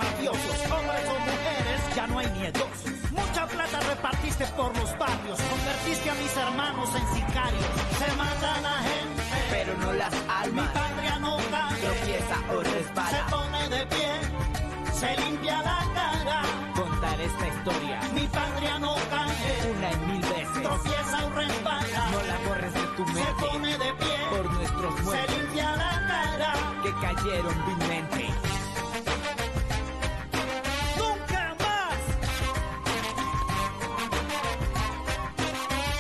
mafiosos, hombres o mujeres, ya no hay miedosos. Mucha plata repartiste por los barrios, convertiste a mis hermanos en sicarios. Se mata a la gente, pero no las almas. Mi patria no cae, tropieza o resbala. Se pone de pie, se limpia la cara. Contar esta historia. Mi patria no cae, una y mil veces. Tropieza o resbala. No la borres de tu mente. Se pone de pie, por nuestros muertos. Se limpia la cara. Que cayeron vilmente. ¡Nunca más!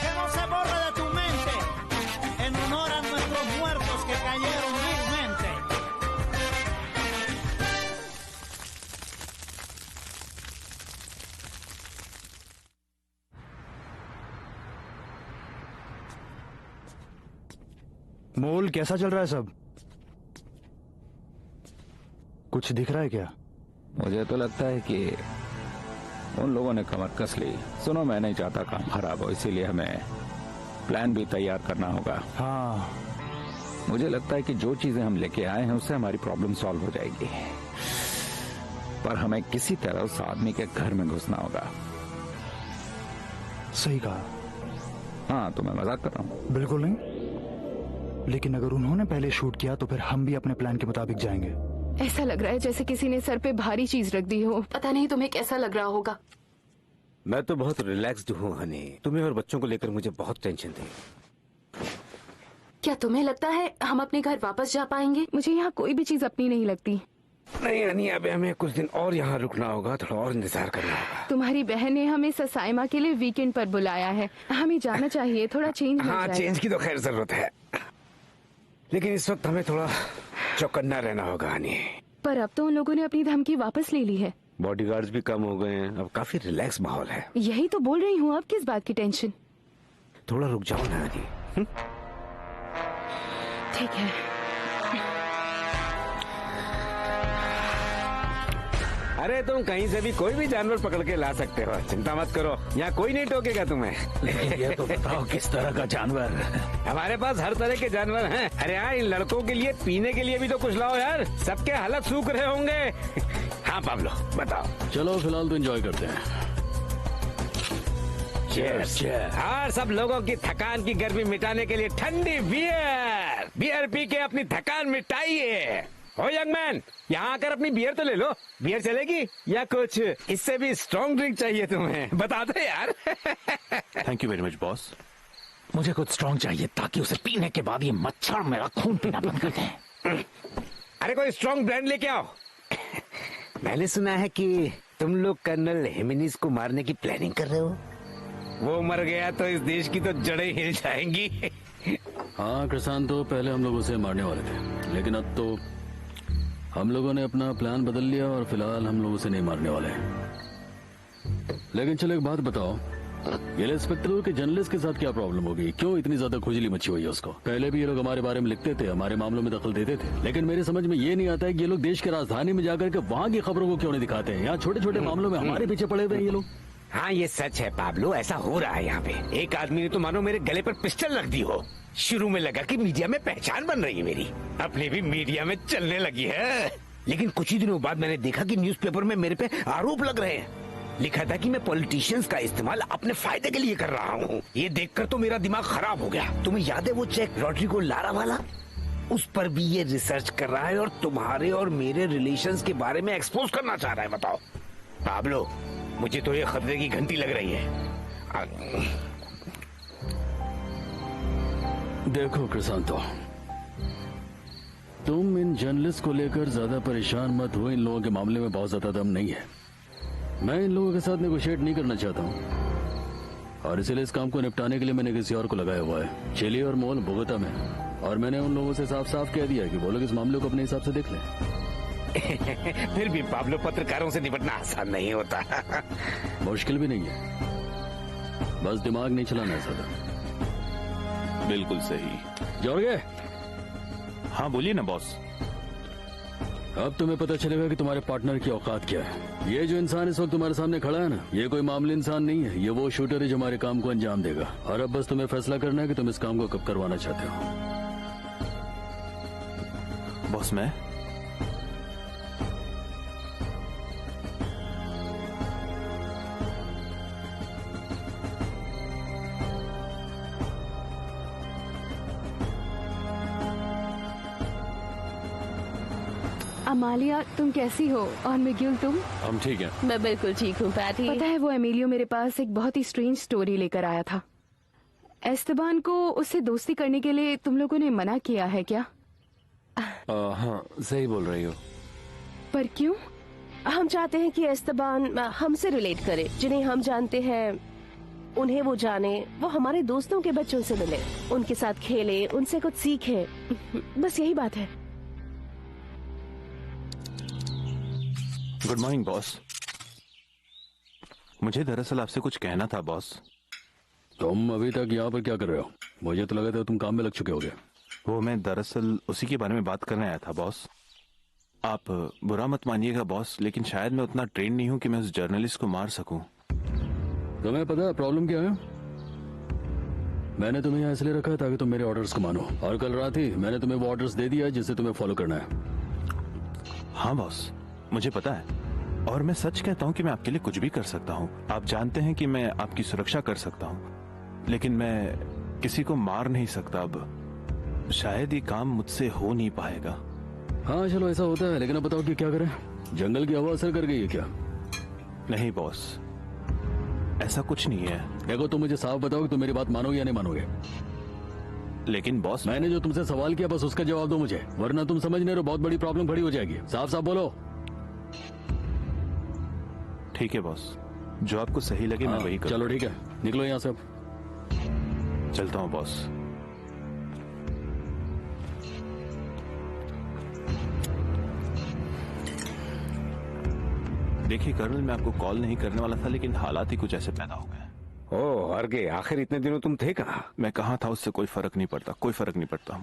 Que no se borre de tu mente, en honor a nuestros muertos que cayeron vilmente. मोल कैसा चल रहा है सब? कुछ दिख रहा है क्या? मुझे तो लगता है कि उन लोगों ने कमर कस ली। सुनो, मैं नहीं चाहता काम खराब हो, इसीलिए हमें प्लान भी तैयार करना होगा। हाँ, मुझे लगता है कि जो चीजें हम लेके आए हैं उससे हमारी प्रॉब्लम सॉल्व हो जाएगी, पर हमें किसी तरह उस आदमी के घर में घुसना होगा। सही कहा। हाँ, तो मैं मजाक कर रहा हूँ। बिल्कुल नहीं, लेकिन अगर उन्होंने पहले शूट किया तो फिर हम भी अपने प्लान के मुताबिक जाएंगे। ऐसा लग रहा है जैसे किसी ने सर पे भारी चीज रख दी हो। पता नहीं तुम्हें कैसा लग रहा होगा। मैं तो बहुत रिलैक्स्ड हूँ हनी। तुम्हें और बच्चों को लेकर मुझे बहुत टेंशन थी। क्या तुम्हें लगता है हम अपने घर वापस जा पाएंगे? मुझे यहाँ कोई भी चीज अपनी नहीं लगती। नहीं हनी, अब हमें कुछ दिन और यहाँ रुकना होगा, थोड़ा और इंतजार करना होगा। तुम्हारी बहन ने हमें ससाइमा के लिए वीकेंड पर बुलाया है, हमें जाना चाहिए, थोड़ा चेंज। हाँ, चेंज की तो खैर जरूरत है, लेकिन इस वक्त हमें थोड़ा चौकन्ना रहना होगा हनी। पर अब तो उन लोगों ने अपनी धमकी वापस ले ली है। बॉडीगार्ड्स भी कम हो गए हैं, अब काफी रिलैक्स माहौल है। यही तो बोल रही हूँ, अब किस बात की टेंशन? थोड़ा रुक जाओ ना हनी। ठीक है। अरे तुम कहीं से भी कोई भी जानवर पकड़ के ला सकते हो, चिंता मत करो, यहाँ कोई नहीं टोकेगा तुम्हें। लेकिन ये तो बताओ किस तरह का जानवर? हमारे पास हर तरह के जानवर हैं। अरे हाँ, इन लड़कों के लिए पीने के लिए भी तो कुछ लाओ यार, सबके हालत सूख रहे होंगे। हाँ पाब्लो, बताओ। चलो फिलहाल तो एंजॉय करते हैं। चीयर्स। और सब लोगों की थकान की गर्मी मिटाने के लिए ठंडी बियर पी के अपनी थकान मिटाइए। ओ यंग मैन, यहाँ आकर अपनी बियर तो ले लो। बियर चलेगी या कुछ इससे भी स्ट्रॉन्ग ड्रिंक चाहिए तुम्हें? बता दो यार। Thank you very much boss. मुझे कुछ स्ट्रॉन्ग चाहिए ताकि उसे पीने के बाद ये मच्छर मेरा खून पीना बंद कर दें। अरे कोई स्ट्रॉन्ग ब्रांड लेके आओ। मैंने सुना है कि तुम लोग कर्नल हिमेनिस को मारने की प्लानिंग कर रहे हो। वो मर गया तो इस देश की तो जड़ें हिल जाएंगी। हाँ क्रिसांतो, पहले हम लोग उसे मारने वाले थे, लेकिन अब तो हम लोगों ने अपना प्लान बदल लिया और फिलहाल हम लोग उसे नहीं मारने वाले। लेकिन चलो एक बात बताओ, ये इंस्पेक्टर के जर्नलिस्ट के साथ क्या प्रॉब्लम होगी? क्यों इतनी ज्यादा खुजली मची हुई है उसको? पहले भी ये लोग हमारे बारे में लिखते थे, हमारे मामलों में दखल देते थे, लेकिन मेरे समझ में ये नहीं आता है कि ये लोग देश की राजधानी में जाकर के वहाँ की खबरों को क्यों नहीं दिखाते हैं? यहाँ छोटे छोटे मामलों में हमारे पीछे पड़े हुए हैं ये लोग। हाँ ये सच है पाब्लो, ऐसा हो रहा है यहाँ पे। एक आदमी ने तो मानो मेरे गले पर पिस्टल रख दी हो। शुरू में लगा कि मीडिया में पहचान बन रही है मेरी, अपनी भी मीडिया में चलने लगी है। लेकिन कुछ ही दिनों बाद मैंने देखा कि न्यूज़पेपर में मेरे पे आरोप लग रहे हैं। लिखा था कि मैं पॉलिटिशियंस का इस्तेमाल अपने फायदे के लिए कर रहा हूँ। ये देखकर तो मेरा दिमाग खराब हो गया। तुम्हें याद है वो चेक रॉड्रिगो लारा वाला? उस पर भी ये रिसर्च कर रहा है और तुम्हारे और मेरे रिलेशंस के बारे में एक्सपोज करना चाह रहा है। बताओ पाब्लो, मुझे तो ये खतरे की घंटी लग रही है। देखो क्रिसांतो, तुम इन जर्नलिस्ट को लेकर ज्यादा परेशान मत हो। इन लोगों के मामले में बहुत ज्यादा दम नहीं है। मैं इन लोगों के साथ नेगोशिएट नहीं करना चाहता हूँ और इसलिए इस काम को निपटाने के लिए मैंने किसी और को लगाया हुआ है, चिली और मोल बोगोता में। और मैंने उन लोगों से साफ साफ कह दिया कि वो लोग इस मामले को अपने हिसाब से देख लें। फिर भी पाब्लो, पत्रकारों से निपटना आसान नहीं होता। मुश्किल भी नहीं है, बस दिमाग नहीं चलाना है सदा। बिल्कुल सही। जॉर्गे। हाँ बोलिए ना बॉस। अब तुम्हें पता चलेगा कि तुम्हारे पार्टनर की औकात क्या है। ये जो इंसान इस वक्त तुम्हारे सामने खड़ा है ना, ये कोई मामूली इंसान नहीं है। ये वो शूटर है जो हमारे काम को अंजाम देगा। और अब बस तुम्हें फैसला करना है कि तुम इस काम को कब करवाना चाहते हो। बॉस अमालिया, तुम कैसी हो? और मिग्यूल, तुम? हम ठीक हैं। मैं बिल्कुल ठीक हूँ पैटी। पता है, वो एमिलियो मेरे पास एक बहुत ही स्ट्रेंज स्टोरी लेकर आया था। एस्तेबान को उससे दोस्ती करने के लिए तुम लोगों ने मना किया है क्या? हाँ, सही बोल रही हो। पर क्यों? हम चाहते हैं कि एस्तेबान हमसे रिलेट करे। जिन्हें हम जानते हैं उन्हें वो जाने, वो हमारे दोस्तों के बच्चों से मिले, उनके साथ खेले, उनसे कुछ सीखे। बस यही बात है। Good morning boss. मुझे दरअसल आपसे कुछ कहना था बॉस। तुम अभी तक यहाँ पर क्या कर रहे हो? मुझे तो लगा था तुम काम में लग चुके होगे। वो मैं दरअसल उसी के बारे में बात करने आया था बॉस। आप बुरा मत मानिएगा बॉस, लेकिन शायद मैं उतना ट्रेन नहीं हूँ कि मैं उस जर्नलिस्ट को मार सकूं। तुम्हें पता है प्रॉब्लम क्या है? मैंने तुम्हें यहाँ इसलिए रखा है ताकि तुम मेरे ऑर्डर्स को मानो, और कल रात ही मैंने तुम्हें वो ऑर्डर्स दे दिया है जिसे तुम्हें फॉलो करना है। हाँ बॉस, मुझे पता है, और मैं सच कहता हूँ कि मैं आपके लिए कुछ भी कर सकता हूँ। आप जानते हैं कि मैं आपकी सुरक्षा कर सकता हूँ, लेकिन मैं किसी को मार नहीं सकता। अब शायद ये काम मुझसे हो नहीं पाएगा। हाँ चलो, ऐसा होता है, लेकिन अब बताओ कि क्या करें? जंगल की हवा असर कर गई है क्या? नहीं बॉस, ऐसा कुछ नहीं है। देखो, तुम मुझे साफ बताओ कि तुम मेरी बात मानोगे या नहीं मानोगे। लेकिन बॉस, मैंने जो तुमसे सवाल किया बस उसका जवाब दो मुझे, वरना तुम समझ नहीं रहे, बहुत बड़ी प्रॉब्लम खड़ी हो जाएगी। साफ साफ बोलो। ठीक है बॉस, जो आपको सही लगे मैं वही करूँ। चलो ठीक है, निकलो यहाँ से अब। चलता हूँ बॉस। देखिए कर्नल, मैं आपको कॉल नहीं करने वाला था, लेकिन हालात ही कुछ ऐसे पैदा हो गए। ओह अर्गे, आखिर इतने दिनों तुम थे कहाँ? मैं कहाँ था उससे कोई फर्क नहीं पड़ता, कोई फर्क नहीं पड़ता।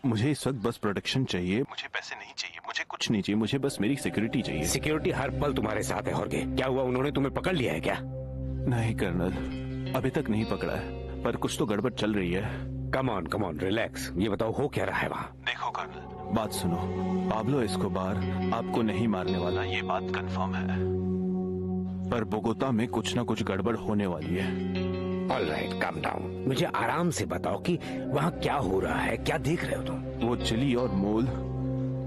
मुझे इस वक्त बस प्रोटेक्शन चाहिए। मुझे पैसे नहीं चाहिए, मुझे कुछ नहीं चाहिए, मुझे बस मेरी सिक्योरिटी चाहिए। सिक्योरिटी हर पल तुम्हारे साथ है अर्गे। क्या हुआ, उन्होंने तुम्हें पकड़ लिया है क्या? नहीं कर्नल, अभी तक नहीं पकड़ा है, पर कुछ तो गड़बड़ चल रही है। Come on relax. ये बताओ हो क्या रहा है वहाँ? देखो कर्नल, बात सुनो। पाब्लो एस्कोबार आपको नहीं मारने वाला, ये बात कंफर्म है, पर बोगोता में कुछ ना कुछ गड़बड़ होने वाली है। Alright, calm down. मुझे आराम से बताओ कि वहाँ क्या हो रहा है, क्या देख रहे हो तुम? वो चिली और मोल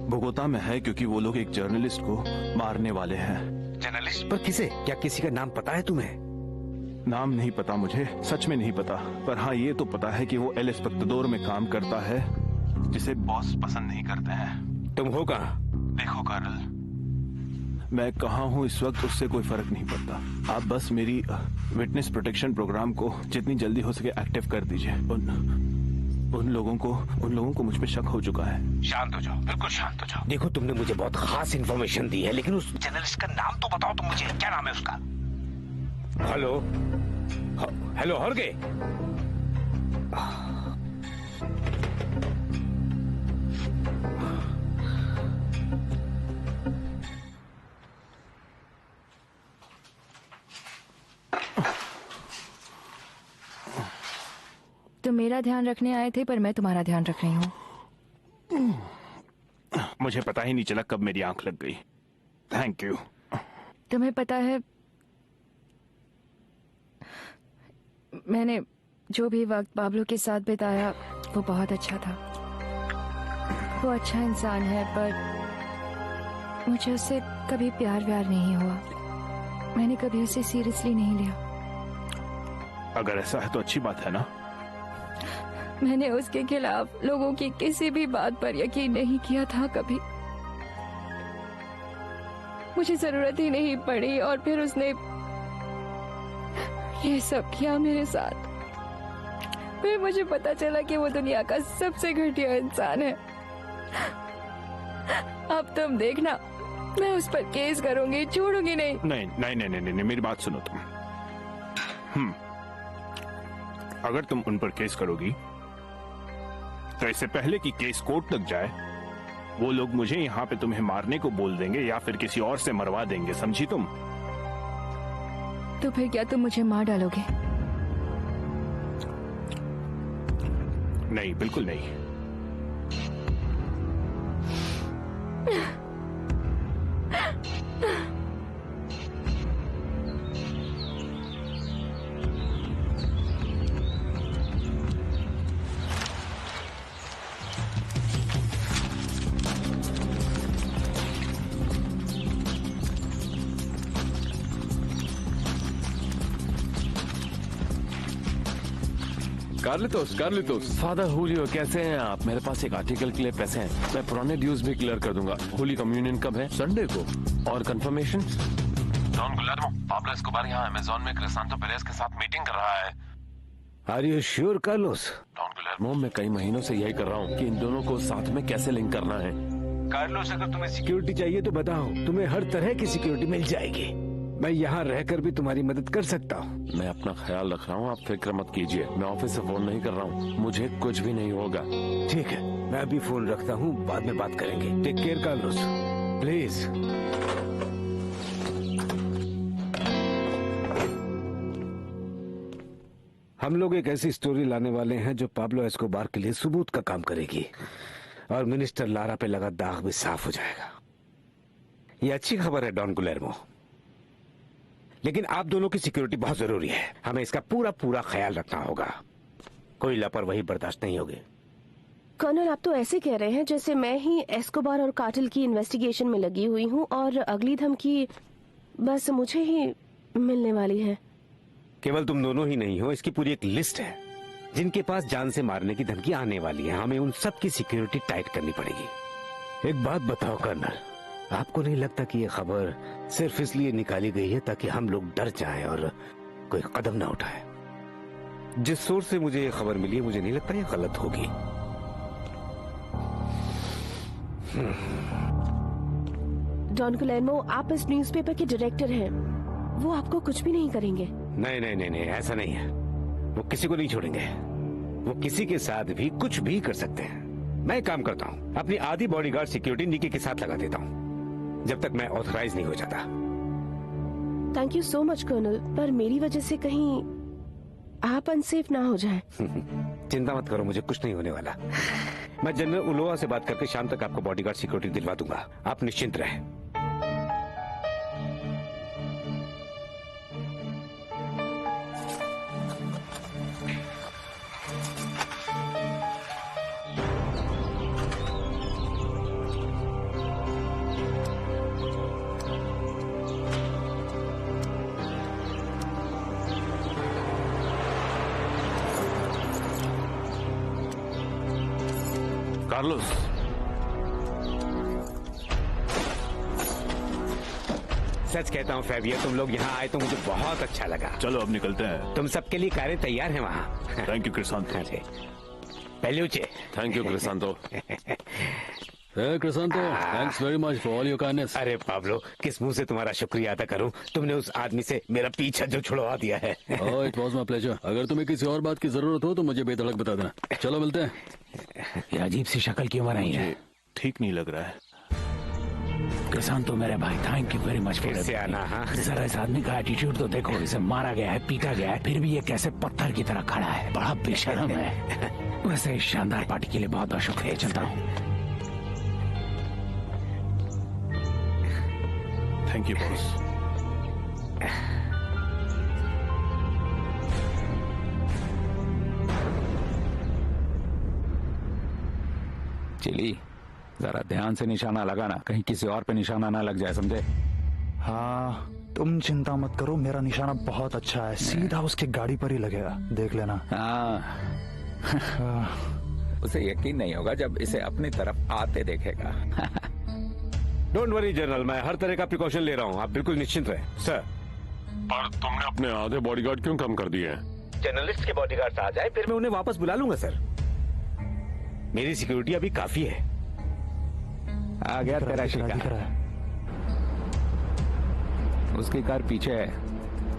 बोगोता में है, क्योंकि वो लोग एक जर्नलिस्ट को मारने वाले हैं। जर्नलिस्ट? पर किसे? क्या किसी का नाम पता है तुम्हें? नाम नहीं पता मुझे, सच में नहीं पता, पर हाँ ये तो पता है कि वो एल एस्पेक्टाडोर में काम करता है, जिसे बॉस पसंद नहीं करते हैं। तुम हो कहाँ? देखो कर्नल, मैं कहाँ हूँ इस वक्त उससे कोई फर्क नहीं पड़ता। आप बस मेरी विटनेस प्रोटेक्शन प्रोग्राम को जितनी जल्दी हो सके एक्टिव कर दीजिए। उन लोगों को मुझ पे शक हो चुका है। शांत हो जाओ, बिल्कुल शांत हो जाओ। देखो, तुमने मुझे बहुत खास इन्फॉर्मेशन दी है, लेकिन उस जर्नलिस्ट का नाम तो बताओ तुम मुझे। क्या नाम है उसका? हेलो हॉर्गे। तुम मेरा ध्यान रखने आए थे, पर मैं तुम्हारा ध्यान रख रही हूँ। मुझे पता ही नहीं चला कब मेरी आंख लग गई। Thank you. तुम्हें पता है, मैंने जो भी वक्त पाब्लो के साथ बिताया वो बहुत अच्छा था। वो अच्छा इंसान है, पर मुझे उससे कभी प्यार व्यार नहीं हुआ। मैंने कभी उसे सीरियसली नहीं लिया। अगर ऐसा है तो अच्छी बात है ना। मैंने उसके खिलाफ लोगों की किसी भी बात पर यकीन नहीं किया था कभी। मुझे जरूरत ही नहीं पड़ी, और फिर उसने ये सब किया मेरे साथ। फिर मुझे पता चला कि वो दुनिया का सबसे घटिया इंसान है। अब तुम देखना, मैं उस पर केस करूंगी, छोड़ूंगी नहीं। नहीं नहीं नहीं नहीं, नहीं, मेरी बात सुनो तुम। अगर तुम उन पर केस करोगी तो इससे पहले कि केस कोर्ट तक जाए, वो लोग मुझे यहाँ पे तुम्हें मारने को बोल देंगे या फिर किसी और से मरवा देंगे, समझी तुम? तो फिर क्या तुम मुझे मार डालोगे? नहीं, बिल्कुल नहीं। कार्लिटोस। फादर हुलियो, कैसे हैं आप? मेरे पास एक आर्टिकल के लिए पैसे हैं, मैं पुराने ड्यूज भी क्लियर कर दूंगा। होली कम्युनियन कब है? संडे को। और confirmation? Don Guillermo, Pablo Escobar यहाँ अमेज़न में क्रिसांतो पेरेस के साथ मीटिंग कर रहा है। Are you sure Carlos? Don Guillermo, मैं कई महीनों से यही कर रहा हूँ कि इन दोनों को साथ में कैसे लिंक करना है। कार्लोस, अगर तुम्हें सिक्योरिटी चाहिए तो बताओ, तुम्हें हर तरह की सिक्योरिटी मिल जाएगी। मैं यहाँ रहकर भी तुम्हारी मदद कर सकता हूँ। मैं अपना ख्याल रख रहा हूँ, आप फिक्र मत कीजिए। मैं ऑफिस से फोन नहीं कर रहा हूँ, मुझे कुछ भी नहीं होगा। ठीक है, मैं अभी फोन रखता हूँ, बाद में बात करेंगे। Take care Carlos, please. हम लोग एक ऐसी स्टोरी लाने वाले हैं जो पाब्लो एस्कोबार के लिए सबूत का काम करेगी और मिनिस्टर लारा पे लगा दाग भी साफ हो जाएगा। ये अच्छी खबर है डॉन गुलेर्मो, लेकिन आप दोनों की सिक्योरिटी बहुत जरूरी है। हमें इसका पूरा पूरा ख्याल रखना होगा। कोई लापरवाही बर्दाश्त नहीं होगी। कर्नल, आप तो ऐसे कह रहे हैं जैसे मैं ही एस्कोबार और कातिल की इन्वेस्टिगेशन में लगी हुई हूँ और अगली धमकी बस मुझे ही मिलने वाली है। केवल तुम दोनों ही नहीं हो, इसकी पूरी एक लिस्ट है जिनके पास जान से मारने की धमकी आने वाली है। हमें उन सब की सिक्योरिटी टाइट करनी पड़ेगी। एक बात बताओ कर्नल, आपको नहीं लगता कि ये खबर सिर्फ इसलिए निकाली गई है ताकि हम लोग डर जाएं और कोई कदम ना उठाए? जिस सोर्स से मुझे ये खबर मिली है, मुझे नहीं लगता ये गलत होगी। डॉन गुलेर्मो, आप इस न्यूज़पेपर के डायरेक्टर हैं, वो आपको कुछ भी नहीं करेंगे। नहीं नहीं नहीं नहीं, ऐसा नहीं है। वो किसी को नहीं छोड़ेंगे। वो किसी के साथ भी कुछ भी कर सकते हैं। मैं एक काम करता हूँ, अपनी आधी बॉडीगार्ड सिक्योरिटी निकी के साथ लगा देता हूँ जब तक मैं ऑथराइज नहीं हो जाता। Thank you so much colonel, पर मेरी वजह से कहीं आप अनसेफ ना हो जाए। चिंता मत करो, मुझे कुछ नहीं होने वाला। मैं जनरल उलोवा से बात करके शाम तक आपको बॉडीगार्ड सिक्योरिटी दिलवा दूंगा। आप निश्चिंत रहें। कार्लोस, सच कहता हूँ फेबियो, तुम लोग यहाँ आए तो मुझे बहुत अच्छा लगा। चलो अब निकलते हैं। तुम सबके लिए कारें तैयार हैं वहाँ। Thank you Crisanto. Peluche. Thank you Crisanto. Crisanto, thanks very much for all your kindness. अरे पाब्लो, किस मुंह से तुम्हारा शुक्रिया अदा करूं? तुमने उस आदमी से मेरा पीछा जो छुड़वा दिया है। ओह, इट वाज माय प्लेजर। अगर तुम्हें किसी और बात की जरूरत हो तो मुझे बेधड़क बता देना। चलो मिलते हैं। ये अजीब सी शक्ल क्यों बनाई है? ठीक नहीं लग रहा है। क्रिसांतो मेरे भाई, thank you very much for फिर से आना। हाँ, जरा इस आदमी का एटीट्यूड तो देखो। इसे मारा गया है, पीटा गया है, फिर भी ये कैसे पत्थर की तरह खड़ा है। बड़ा बेशर्म है। वैसे इस शानदार पार्टी के लिए बहुत बहुत शुक्रिया। चलता हूँ। Thank you boss. चिली, जरा ध्यान से निशाना लगाना, कहीं किसी और पे निशाना ना लग जाए, समझे? हाँ, तुम चिंता मत करो, मेरा निशाना बहुत अच्छा है, सीधा उसकी गाड़ी पर ही लगेगा, देख लेना। हाँ। उसे यकीन नहीं होगा जब इसे अपनी तरफ आते देखेगा। डोंट वरी जनरल, मैं हर तरह का प्रिकॉशन ले रहा हूँ, आप बिल्कुल निश्चिंत रहें। सर, पर तुमने अपने आधे बॉडीगार्ड क्यों कम कर दिए हैं? जर्नलिस्ट के बॉडीगार्ड आ जाए फिर मैं उन्हें वापस बुला लूंगा सर। मेरी सिक्योरिटी अभी काफी है। आ गया तेरा शिकार। उसकी कार पीछे है,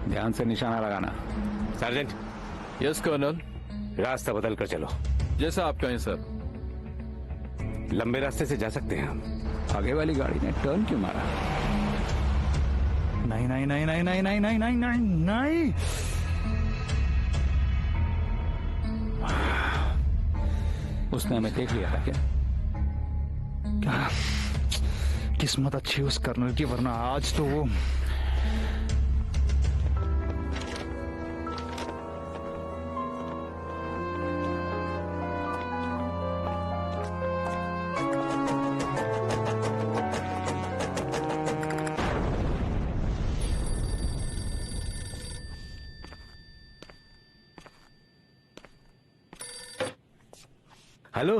ध्यान से निशाना लगाना। सार्जेंट। Yes colonel. रास्ता बदल कर चलो। जैसा आप कहें सर। लंबे रास्ते से जा सकते हैं हम। आगे वाली गाड़ी ने टर्न क्यों मारा? नहीं नहीं नहीं नहीं नहीं नहीं नहीं नहीं नहीं नहीं। उसने हमें देख लिया था क्या? किस्मत अच्छी उस कर्नल की, वरना आज तो वो हेलो।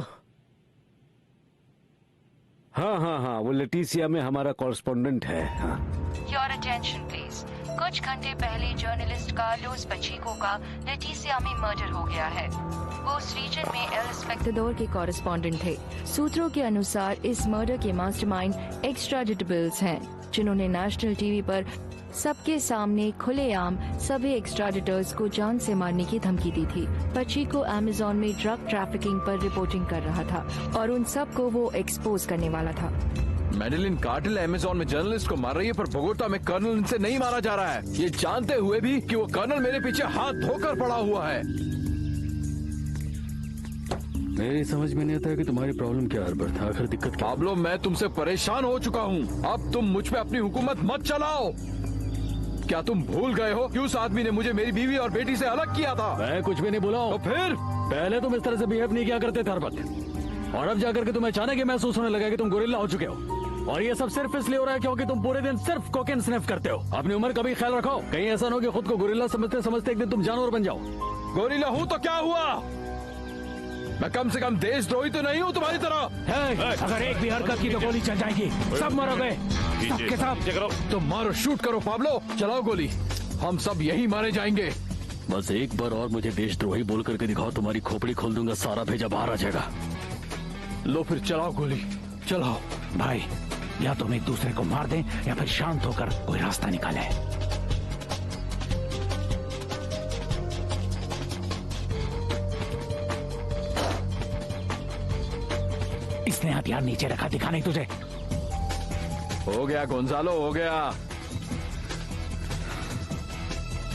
हाँ, वो लेटिसिया में हमारा कॉरेस्पॉन्डेंट है। हाँ। Your attention please. कुछ घंटे पहले जर्नलिस्ट कार्लोस पचीको का लेटिसिया में मर्डर हो गया है। वो उस रीजन में एल स्पेक्टाडोर के कॉरेस्पॉन्डेंट थे। सूत्रों के अनुसार इस मर्डर के मास्टरमाइंड एक्स्ट्राडिटेबल्स हैं, जिन्होंने नेशनल टीवी पर सबके सामने खुलेआम सभी एक्स्ट्राडिटर्स को जान से मारने की धमकी दी थी। पचीको अमेज़न में ड्रग ट्रैफिकिंग पर रिपोर्टिंग कर रहा था और उन सबको वो एक्सपोज करने वाला था। मेडेलिन कार्टेल अमेज़न में जर्नलिस्ट को मार रही है, पर बोगोटा में कर्नल इनसे नहीं मारा जा रहा है, ये जानते हुए भी कि वो कर्नल मेरे पीछे हाथ धोकर पड़ा हुआ है। मेरी समझ में नहीं आता कि तुम्हारी प्रॉब्लम क्या है अल्बर्ट। आखिर दिक्कत क्या? पाब्लो, मैं तुमसे परेशान हो चुका हूँ। अब तुम मुझ पे अपनी हुकूमत मत चलाओ। क्या तुम भूल गए हो कि उस आदमी ने मुझे मेरी बीवी और बेटी से अलग किया था? मैं कुछ भी नहीं बोला हूँ। तो फिर पहले तुम इस तरह से बिहेव नहीं किया करते थे अल्बर्ट, और अब जाकर के तुम्हें अचानक ही महसूस होने लगा कि तुम गोरिल्ला हो चुके हो। और ये सब सिर्फ इसलिए हो रहा है क्योंकि तुम पूरे दिन सिर्फ कोकेन स्निफ करते हो। अपनी उम्र का भी ख्याल रखो, कहीं ऐसा ना हो कि खुद को गोरिल्ला समझते समझते एक दिन तुम जानवर बन जाओ। गोरिल्ला हूँ तो क्या हुआ? मैं कम से कम देशद्रोही तो नहीं हूँ तुम्हारी तरह। अगर एक भी हरकत की तो गोली चल जाएगी, सब मरोगे सबके सब। तो मारो, शूट करो पाब्लो, चलाओ गोली, हम सब यही मारे जाएंगे। बस एक बार और मुझे देशद्रोही बोल करके दिखाओ, तुम्हारी खोपड़ी खोल दूंगा, सारा भेजा बाहर आ जाएगा। लो फिर चलाओ गोली, चलाओ। भाई, या तुम एक दूसरे को मार दें या फिर शांत होकर कोई रास्ता निकाले। इसने हथियार नीचे रखा, दिखा नहीं तुझे? हो गया गोंजालो, हो गया।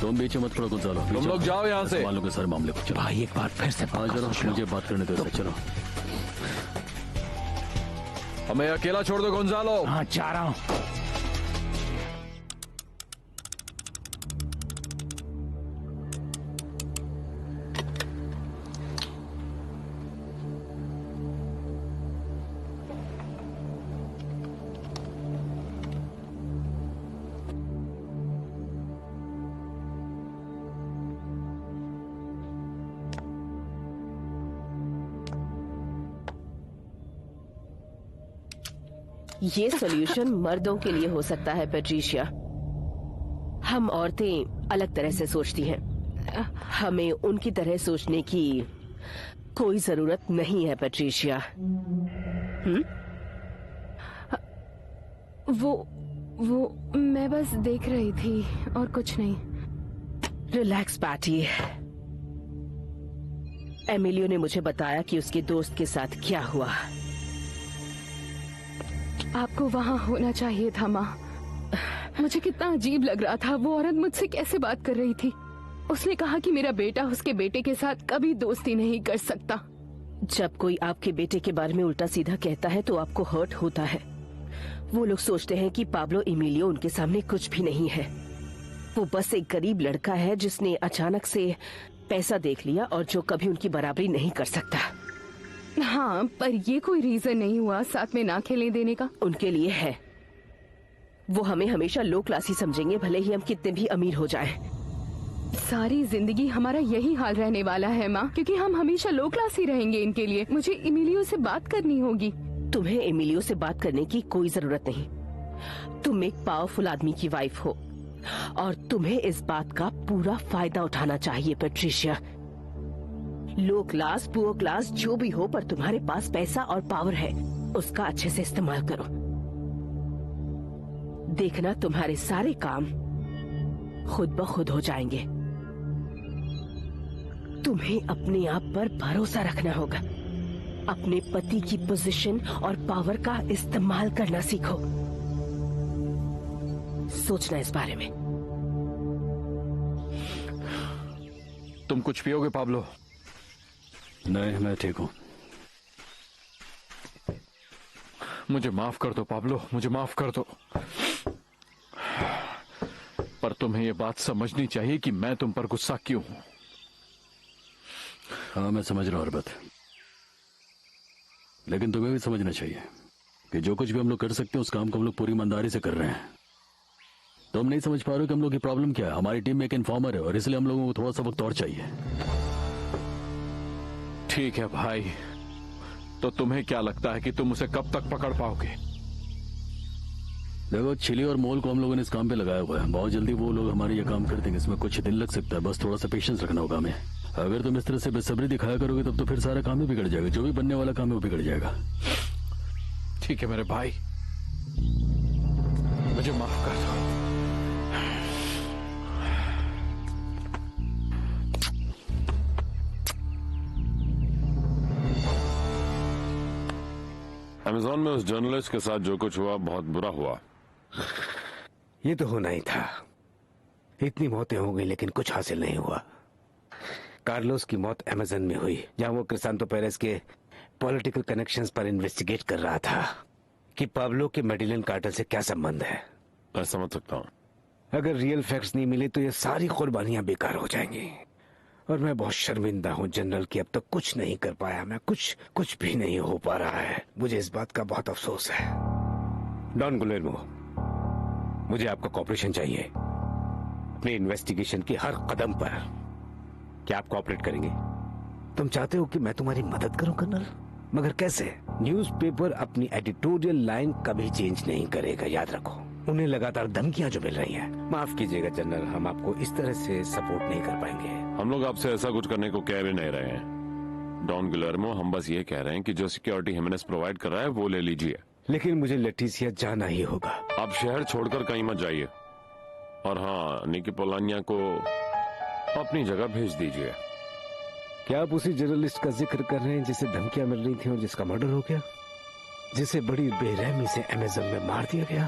तुम बीच में मत पड़ो गोंजालो, तुम लोग जाओ यहाँ से। मालूम के सारे मामले को। चलो भाई, एक बार फिर से चलो, मुझे बात करने दो। चलो, हमें अकेला छोड़ दो गोंजालो। हाँ, जा रहा हूँ। ये सॉल्यूशन मर्दों के लिए हो सकता है पैट्रिशिया। हम औरतें अलग तरह से सोचती हैं, हमें उनकी तरह सोचने की कोई जरूरत नहीं है पैट्रिशिया। वो मैं बस देख रही थी और कुछ नहीं। Relax patty. एमिलियो ने मुझे बताया कि उसके दोस्त के साथ क्या हुआ। आपको वहाँ होना चाहिए था माँ। मुझे कितना अजीब लग रहा था, वो औरत मुझसे कैसे बात कर रही थी। उसने कहा कि मेरा बेटा उसके बेटे के साथ कभी दोस्ती नहीं कर सकता। जब कोई आपके बेटे के बारे में उल्टा सीधा कहता है तो आपको हर्ट होता है। वो लोग सोचते हैं कि पाब्लो एमिलियो उनके सामने कुछ भी नहीं है। वो बस एक गरीब लड़का है जिसने अचानक से पैसा देख लिया और जो कभी उनकी बराबरी नहीं कर सकता। हाँ, पर ये कोई रीजन नहीं हुआ साथ में ना खेलने देने का। उनके लिए है। वो हमें हमेशा लो क्लासी समझेंगे, भले ही हम कितने भी अमीर हो जाएं। सारी जिंदगी हमारा यही हाल रहने वाला है माँ, क्योंकि हम हमेशा लो क्लास ही रहेंगे इनके लिए। मुझे एमिलियो से बात करनी होगी। तुम्हें एमिलियो से बात करने की कोई जरूरत नहीं। तुम एक पावरफुल आदमी की वाइफ हो और तुम्हें इस बात का पूरा फायदा उठाना चाहिए पैट्रिशिया। लो क्लास, पुअर क्लास, जो भी हो, पर तुम्हारे पास पैसा और पावर है, उसका अच्छे से इस्तेमाल करो। देखना तुम्हारे सारे काम खुद ब खुद हो जाएंगे। तुम्हें अपने आप पर भरोसा रखना होगा। अपने पति की पोजीशन और पावर का इस्तेमाल करना सीखो। सोचना इस बारे में। तुम कुछ पियोगे पाब्लो? नहीं, मैं ठीक हूँ। मुझे माफ कर दो पाब्लो, मुझे माफ कर दो। पर तुम्हें ये बात समझनी चाहिए कि मैं तुम पर गुस्सा क्यों हूं। हाँ, मैं समझ रहा हूँ अरबत, लेकिन तुम्हें भी समझना चाहिए कि जो कुछ भी हम लोग कर सकते हैं उस काम को हम लोग पूरी ईमानदारी से कर रहे हैं। तुम नहीं समझ पा रहे हो कि हम लोग की प्रॉब्लम क्या है। हमारी टीम में एक इन्फॉर्मर है और इसलिए हम लोगों को थोड़ा सा वक्त और चाहिए। ठीक है भाई, तो तुम्हें क्या लगता है कि तुम उसे कब तक पकड़ पाओगे? देखो, चिली और मोल को हम लोगों ने इस काम पे लगाया हुआ है। बहुत जल्दी वो लोग हमारे ये काम कर देंगे। इसमें कुछ दिन लग सकता है, बस थोड़ा सा पेशेंस रखना होगा हमें। अगर तुम इस तरह से बेसब्री दिखाया करोगे तब तो फिर सारा काम ही बिगड़ जाएगा। जो भी बनने वाला काम है वो बिगड़ जाएगा। ठीक है मेरे भाई, मुझे माफ कर दो। अमेज़न में उस जर्नलिस्ट के साथ जो कुछ हुआ बहुत बुरा हुआ। ये तो होना ही था। इतनी मौतें हो गई लेकिन कुछ हासिल नहीं हुआ। कार्लोस की मौत अमेज़न में हुई, जहां वो क्रिसांतो पेरेस के पॉलिटिकल कनेक्शंस पर इन्वेस्टिगेट कर रहा था कि पाब्लो के मेडिलिन कार्टेल से क्या संबंध है। मैं समझ सकता हूँ। अगर रियल फैक्ट्स नहीं मिले तो ये सारी कुर्बानियां बेकार हो जाएंगी। और मैं बहुत शर्मिंदा हूँ जनरल कि अब तक कुछ नहीं कर पाया। मैं कुछ भी नहीं हो पा रहा है। मुझे इस बात का बहुत अफसोस है। डॉन गुलेर्मो, मुझे आपका कॉपरेशन चाहिए अपने इन्वेस्टिगेशन के हर कदम पर। क्या आप कॉपरेट करेंगे? तुम चाहते हो कि मैं तुम्हारी मदद करूं कर्नल, मगर कैसे? न्यूज़पेपर अपनी एडिटोरियल लाइन कभी चेंज नहीं करेगा, याद रखो। उन्हें लगातार धमकियां जो मिल रही हैं। माफ कीजिएगा जनरल, हम आपको इस तरह से सपोर्ट नहीं कर पाएंगे। हम लोग आपसे ऐसा कुछ करने को कह भी नहीं रहे हैं डॉन गुलेर्मो। हम बस ये कह रहे हैं कि जो सिक्योरिटी हिमेनेस प्रोवाइड कर रहा है वो ले लीजिए। लेकिन मुझे लेटिसिया जाना ही होगा। आप शहर छोड़कर कहीं मत जाइए। और हाँ, निकी पोलानिया को अपनी जगह भेज दीजिए। क्या आप उसी जर्नलिस्ट का जिक्र कर रहे हैं जिसे धमकियां मिल रही थी और जिसका मर्डर हो गया, जिसे बड़ी बेरहमी से अमेज़न में मार दिया गया?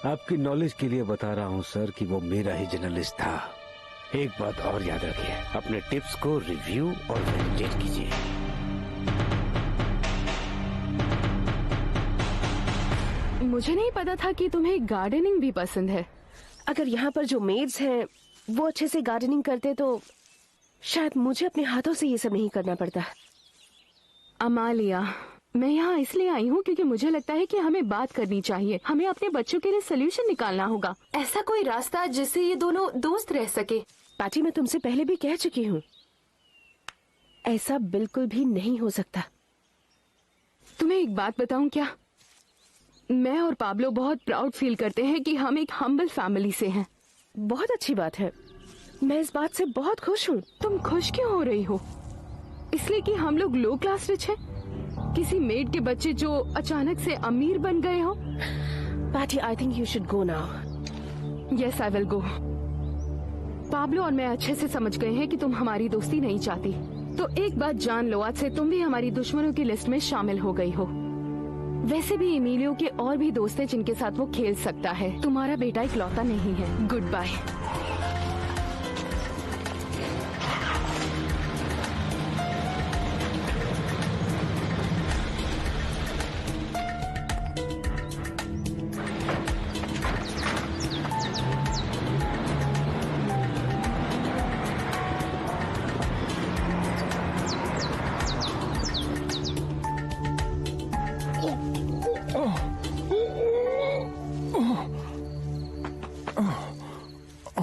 आपकी नॉलेज के लिए बता रहा हूं सर कि वो मेरा ही जर्नलिस्ट था। एक बात और याद रखिए, अपने टिप्स को रिव्यू और वैलिडेट कीजिए। मुझे नहीं पता था कि तुम्हें गार्डनिंग भी पसंद है। अगर यहाँ पर जो मेड्स हैं वो अच्छे से गार्डनिंग करते तो शायद मुझे अपने हाथों से ये सब नहीं करना पड़ता। अमालिया, मैं यहाँ इसलिए आई हूँ क्योंकि मुझे लगता है कि हमें बात करनी चाहिए। हमें अपने बच्चों के लिए सोल्यूशन निकालना होगा, ऐसा कोई रास्ता जिससे ये दोनों दोस्त रह सके। पार्टी मैं तुमसे पहले भी कह चुकी हूँ, ऐसा बिल्कुल भी नहीं हो सकता। तुम्हें एक बात बताऊं क्या? मैं और पाब्लो बहुत प्राउड फील करते हैं कि हम एक हम्बल फैमिली से हैं। बहुत अच्छी बात है, मैं इस बात से बहुत खुश हूँ। तुम खुश क्यों हो रही हो? इसलिए कि हम लोग लो क्लास रिच हैं? किसी मेड के बच्चे जो अचानक से अमीर बन गए हो? Party, I think you should go now. Yes, I will go. Pablo और मैं अच्छे से समझ गए हैं कि तुम हमारी दोस्ती नहीं चाहती। तो एक बात जान लो, आज से तुम भी हमारी दुश्मनों की लिस्ट में शामिल हो गई हो। वैसे भी एमिलियो के और भी दोस्त हैं जिनके साथ वो खेल सकता है। तुम्हारा बेटा इकलौता नहीं है। Good bye.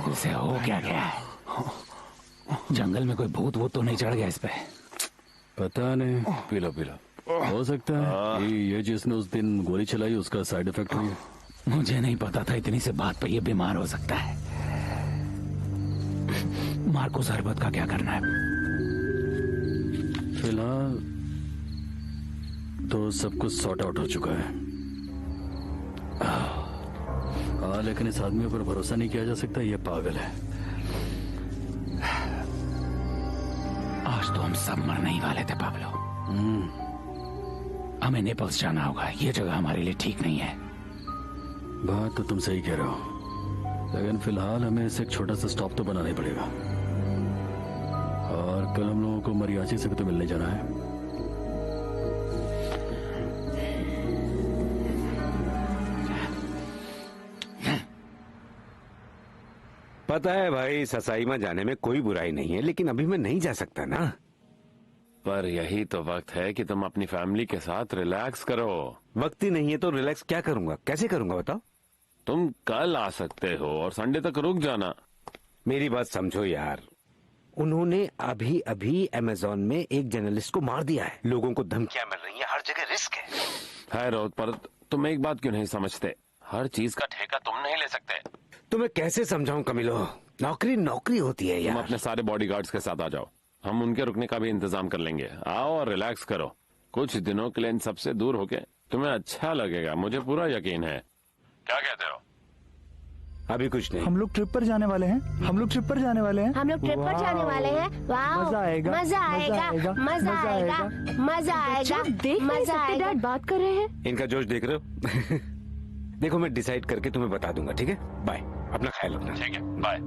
इसे हो क्या गया? जंगल में कोई भूत वूत तो नहीं चढ़ गया इस पे? पता नहीं। पीला हो सकता है कि ये जिसने उस दिन गोली चलाई उसका साइड इफेक्ट हुई है। मुझे नहीं पता था इतनी से बात पे ये बीमार हो सकता है। मार्को सरबत का क्या करना है? फिलहाल तो सब कुछ सॉर्ट आउट हो चुका है। हाँ, लेकिन इस आदमी पर भरोसा नहीं किया जा सकता, ये पागल है। आज तो हम सब मरने ही वाले थे पाब्लो। हमें नेपल्स जाना होगा। ये जगह हमारे लिए ठीक नहीं है। बात तो तुम सही कह रहे हो, लेकिन फिलहाल हमें इसे एक छोटा सा स्टॉप तो बनाना ही पड़ेगा। और कल हम लोगों को मरियाची से भी तो मिलने जाना है। पता है भाई, ससाईमा जाने में कोई बुराई नहीं है, लेकिन अभी मैं नहीं जा सकता ना। पर यही तो वक्त है कि तुम अपनी फैमिली के साथ रिलैक्स करो। वक्त ही नहीं है तो रिलैक्स क्या करूंगा? कैसे करूंगा बताओ? तुम कल आ सकते हो और संडे तक रुक जाना। मेरी बात समझो यार, उन्होंने अभी अभी अमेज़न में एक जर्नलिस्ट को मार दिया है। लोगों को धमकियां मिल रही हैं, जगह रिस्क है। है रोहित, पर तुम एक बात क्यों नहीं समझते? हर चीज का ठेका तुम नहीं ले सकते। तुम्हें कैसे समझाऊं कमिलो, नौकरी नौकरी होती है तुम यार। अपने सारे बॉडीगार्ड्स के साथ आ जाओ, हम उनके रुकने का भी इंतजाम कर लेंगे। आओ और रिलैक्स करो, कुछ दिनों के लिए इन सबसे दूर होके तुम्हें अच्छा लगेगा, मुझे पूरा यकीन है। क्या कहते हो? अभी कुछ नहीं। हम लोग ट्रिप पर जाने वाले हैं, हम लोग ट्रिप पर जाने वाले हैं। हम लोग ट्रिप पर जाने वाले हैं। वाह, मजा आएगा, मजा आएगा, मजा आएगा, मजा आएगा। देख मजा आएगा। डैड बात कर रहे हैं। इनका जोश देख रहे हो? देखो मैं डिसाइड करके तुम्हें बता दूंगा, ठीक है? बाय, अपना ख्याल रखना। ठीक है, बाय।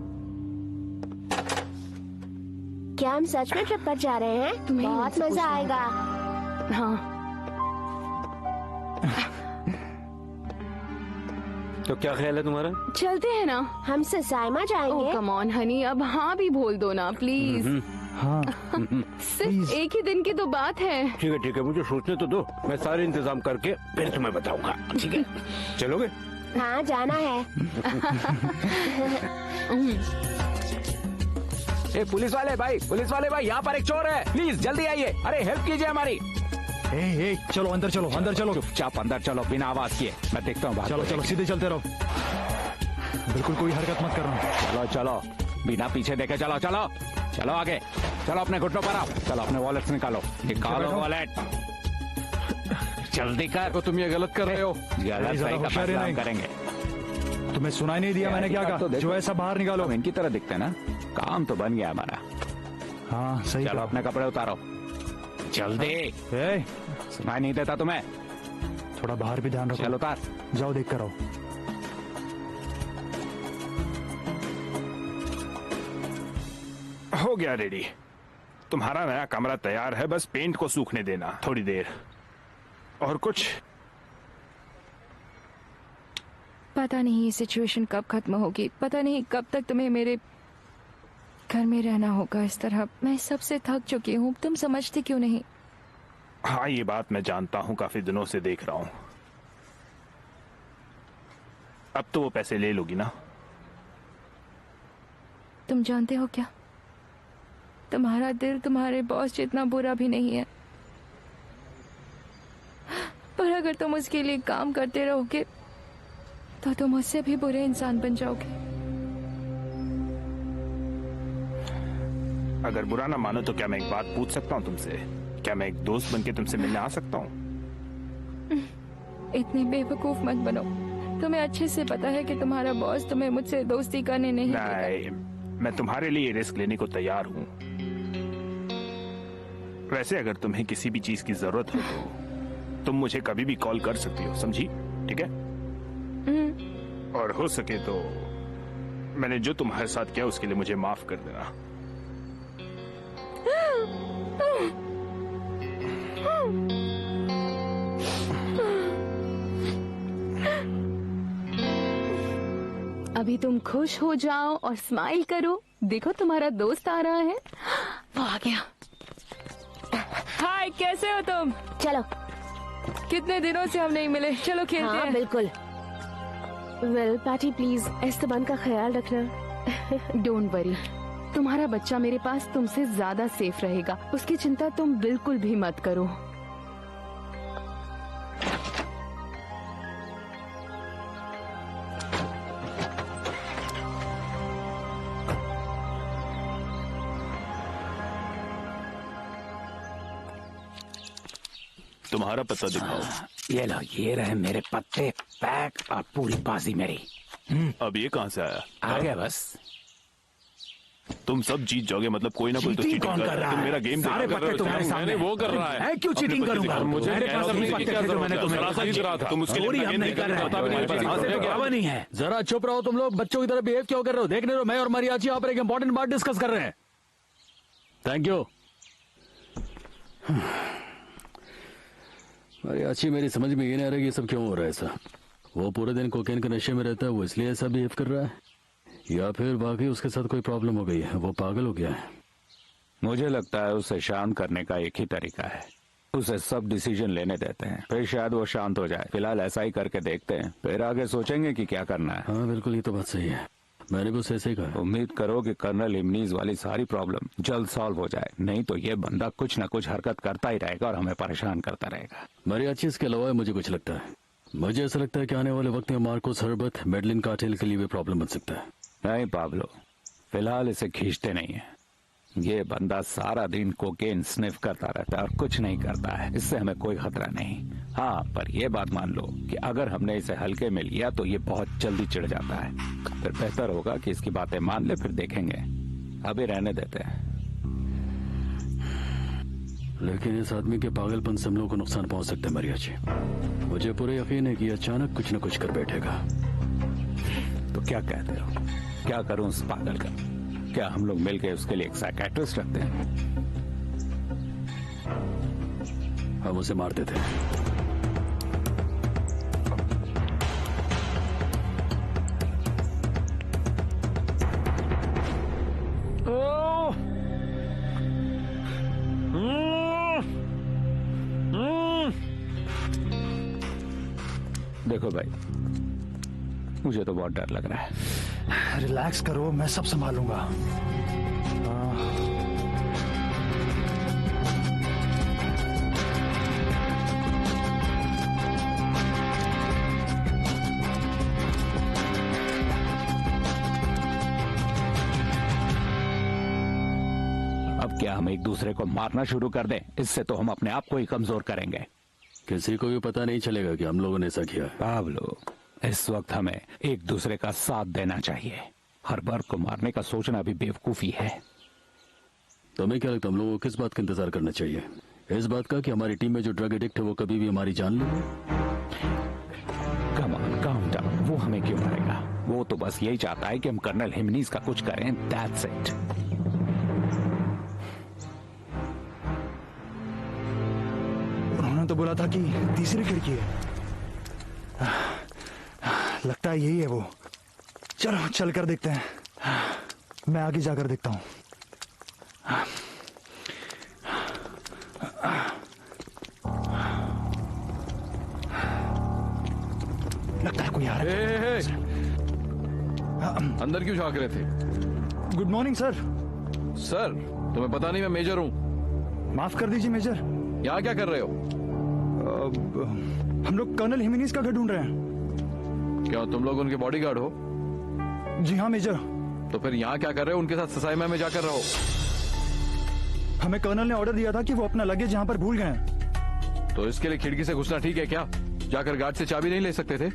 क्या हम सच में ट्रिप पर जा रहे हैं? तुम्हें ही बहुत उनसे मजा पूछना आएगा। हाँ, तो क्या ख्याल है तुम्हारा? चलते हैं ना। हमसे साइमा ओह जाएंगे। कम ऑन हनी, अब हाँ भी बोल दो ना प्लीज। हाँ सिर्फ एक ही दिन की तो बात है। ठीक है, मुझे सोचने तो दो, मैं सारे इंतजाम करके फिर तुम्हें बताऊंगा, ठीक है? चलोगे? हाँ, जाना है। ए पुलिस वाले भाई यहाँ पर एक चोर है, प्लीज जल्दी आइए। अरे हेल्प कीजिए हमारी। ए, चलो अंदर चलो, अंदर चलो। चुपचाप अंदर चलो, बिना आवाज किए। मैं देखता हूँ। चलो चलो, सीधे चलते रहो, बिल्कुल कोई हरकत मत करना। चलो चलो, बिना पीछे देखे चलो चलो चलो आगे चलो, अपने घुटनों पर आओ। चलो अपने वॉलेट्स निकालो वॉलेट, जल्दी कर। तो तुम ये गलत कर रहे हो। गलत सही का फैसला हम करेंगे। तुम्हें सुनाई नहीं दिया मैंने क्या कहा? जो है सब बाहर निकालो। हम इनकी तरह दिखते हैं ना, काम तो बन गया हमारा। हाँ सही। चलो अपने कपड़े उतारो जल्दी। सुनाई नहीं देता तुम्हें? थोड़ा बाहर भी ध्यान रखो। चलो उतार, जाओ देख कर आओ। हो गया रेडी, तुम्हारा नया कमरा तैयार है, बस पेंट को सूखने देना थोड़ी देर। और कुछ? पता नहीं ये सिचुएशन कब खत्म होगी, पता नहीं कब तक तुम्हें मेरे घर में रहना होगा इस तरह। मैं सबसे थक चुकी हूँ, तुम समझते क्यों नहीं? हाँ, ये बात मैं जानता हूँ, काफी दिनों से देख रहा हूँ। अब तो वो पैसे ले लोगी ना? तुम जानते हो क्या, तुम्हारा दिल तुम्हारे बॉस जितना बुरा भी नहीं है, पर अगर तुम उसके लिए काम करते रहोगे तो तुम उससे भी बुरे इंसान बन जाओगे। अगर बुरा ना मानो तो क्या मैं एक बात पूछ सकता हूँ तुमसे? क्या मैं एक दोस्त बनके तुमसे मिलने आ सकता हूँ? इतने बेवकूफ मत बनो, तुम्हें अच्छे से पता है कि तुम्हारा बॉस तुम्हें मुझसे दोस्ती करने नहीं देगा। नहीं, मैं तुम्हारे लिए रिस्क लेने को तैयार हूँ। वैसे अगर तुम्हें किसी भी चीज की जरूरत हो तो तुम मुझे कभी भी कॉल कर सकती हो, समझी? ठीक है? और हो सके तो मैंने जो तुम्हारे साथ किया उसके लिए मुझे माफ कर देना। अभी तुम खुश हो जाओ और स्माइल करो। देखो तुम्हारा दोस्त आ रहा है, वो आ गया। हाय, कैसे हो तुम? चलो। कितने दिनों से हम नहीं मिले, चलो खेलते हैं। बिल्कुल। वेल पैटी, प्लीज एस्तेबान का ख्याल रखना। डोंट वरी, तुम्हारा बच्चा मेरे पास तुमसे ज्यादा सेफ रहेगा, उसकी चिंता तुम बिल्कुल भी मत करो। तुम्हारा पता दिखाओ। ये लो, ये रहे मेरे पत्ते पैक और पूरी बाजी मेरी। अब ये कहाँ से आया? आ गया बस। तुम सब जीत जाओगे, मतलब कोई ना कोई तो चीटिंग चीटिंग कौन कर रहा है? तुम मेरा गेम सारे पत्ते तुम्हारे सामने। वो कर रहा है। क्यों चीटिंग करूंगा? मुझे मेरे पास अपने पत्ते थे जो मैंने तुम्हें जीत रहा था। तुम उसके लिए हम नहीं कर रहे, तो नहीं है। जरा चुप रहो तुम लोग, बच्चों की तरह बिहेव क्यों कर रहे हो? देखने दो, मैं और मरियाची यहाँ पर एक इंपॉर्टेंट बात डिस्कस कर रहे हैं। Thank you. मरियाची, मेरी समझ में ये नहीं आ रहा कि ये सब क्यों हो रहा है ऐसा। वो पूरे दिन कोकेन के नशे में रहता है, वो इसलिए ऐसा बिहेव कर रहा है, या फिर वाकई उसके साथ कोई प्रॉब्लम हो गई है, वो पागल हो गया है। मुझे लगता है उसे शांत करने का एक ही तरीका है, उसे सब डिसीजन लेने देते हैं, फिर शायद वो शांत हो जाए। फिलहाल ऐसा ही करके देखते हैं, फिर आगे सोचेंगे कि क्या करना है। हाँ बिल्कुल, ये तो बात सही है। मैंने भी उसे ऐसे ही कहा। उम्मीद करो कि कर्नल हिमनीज वाली सारी प्रॉब्लम जल्द सॉल्व हो जाए, नहीं तो ये बंदा कुछ न कुछ हरकत करता ही रहेगा और हमें परेशान करता रहेगा। मारियाची इसके अलावा मुझे कुछ लगता है। मुझे ऐसा लगता है कि आने वाले वक्त में मार्कोस हर्बत मेडलिन कार्टेल के लिए भी प्रॉब्लम बन सकता है। नहीं पाब्लो, फिलहाल इसे खींचते नहीं है। ये बंदा सारा दिन कोकेन स्निफ करता रहता है और कुछ नहीं करता है, इससे हमें कोई खतरा नहीं। हाँ, पर यह बात मान लो कि अगर हमने इसे हल्के में लिया तो ये बहुत जल्दी चिढ़ जाता है। फिर बेहतर होगा कि इसकी बातें मान ले, फिर देखेंगे। अभी रहने देते हैं। लेकिन इस आदमी के पागलपन से हम लोगों को नुकसान पहुंच सकता है मारियाची। मुझे पूरा यकीन है कि अचानक कुछ न कुछ कर बैठेगा। तो क्या कहते हो, क्या करूं उस पागल का? क्या हम लोग मिलकर उसके लिए एक साइकियाट्रिस्ट रखते हैं? हम उसे मारते थे। देखो भाई, मुझे तो बहुत डर लग रहा है। रिलैक्स करो, मैं सब संभालूंगा। अब क्या हम एक दूसरे को मारना शुरू कर दें? इससे तो हम अपने आप को ही कमजोर करेंगे। किसी को भी पता नहीं चलेगा कि हम लोगों ने ऐसा किया। पाब्लो, इस वक्त हमें एक दूसरे का साथ देना चाहिए। हर बार को मारने का सोचना भी बेवकूफी है। तुम्हें क्या लगता है हम लोगों को किस बात का इंतजार करना चाहिए? इस बात का कि हमारी टीम में जो ड्रग एडिक्ट है वो कभी भी हमारी जान ले? Come on, count down. वो हमें क्यों मारेगा? वो तो बस यही चाहता है कि हम कर्नल हिमनीज का कुछ करें। That's it. उन्होंने तो बोला था कि तीसरी खिड़की है। लगता है यही है वो। चलो चल कर देखते हैं। मैं आगे जाकर देखता हूँ। लगता है कोई आ रहा है। अंदर क्यों झांक रहे थे? Good morning sir. सर, तुम्हें पता नहीं मैं मेजर हूँ। माफ कर दीजिए मेजर। यहाँ क्या कर रहे हो? हम लोग कर्नल हिमेनीज का घर ढूंढ रहे हैं। क्या तुम लोग उनके बॉडीगार्ड हो? जी हाँ मेजर। तो फिर यहाँ क्या कर रहे हो? उनके साथ ससाइमा में जाकर रहो। हमें कर्नल ने ऑर्डर दिया था कि वो अपना लगेज यहाँ पर भूल गए। तो इसके लिए खिड़की से घुसना ठीक है क्या? जाकर गार्ड से चाबी नहीं ले सकते थे?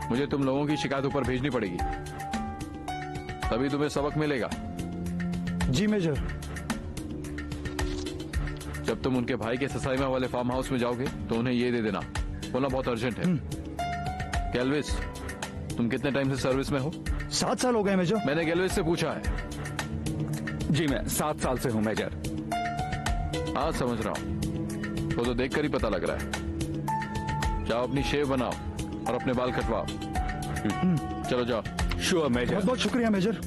मुझे तुम लोगों की शिकायत ऊपर भेजनी पड़ेगी, तभी तुम्हें सबक मिलेगा। जी मेजर। जब तुम उनके भाई के ससाइमा वाले फार्म हाउस में जाओगे तो उन्हें ये दे देना, बोलना बहुत अर्जेंट है। गैल्विस, तुम कितने टाइम से सर्विस में हो? 7 साल हो गए मेजर। मैंने गैल्विस से पूछा है। जी मैं 7 साल से हूँ मेजर। हाँ समझ रहा हूँ, वो तो देखकर ही पता लग रहा है। जाओ अपनी शेव बनाओ और अपने बाल कटवाओ। चलो जाओ। Sure major. बहुत बहुत शुक्रिया मेजर।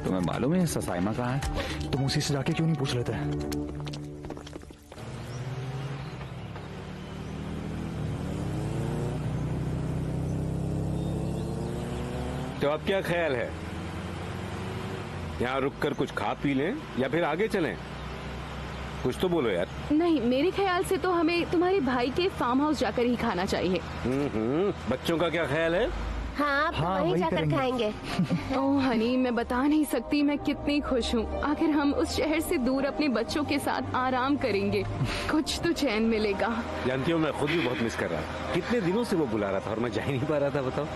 तुम्हें मालूम है ससाइमा कहाँ है? तुम उसी से जाके क्यों नहीं पूछ लेते? तो अब क्या ख्याल है? यहाँ रुककर कुछ खा पी लें या फिर आगे चलें? कुछ तो बोलो यार। नहीं, मेरे ख्याल से तो हमें तुम्हारे भाई के फार्म हाउस जाकर ही खाना चाहिए। बच्चों का क्या ख्याल है? हाँ, वहीं जाकर खाएंगे। ओह हनी, मैं बता नहीं सकती मैं कितनी खुश हूँ। आखिर हम उस शहर से दूर अपने बच्चों के साथ आराम करेंगे। कुछ तो चैन मिलेगा। जानती हो, मैं खुद भी बहुत मिस कर रहा था। कितने दिनों से वो बुला रहा था और मैं जा ही नहीं पा रहा था। बताओ।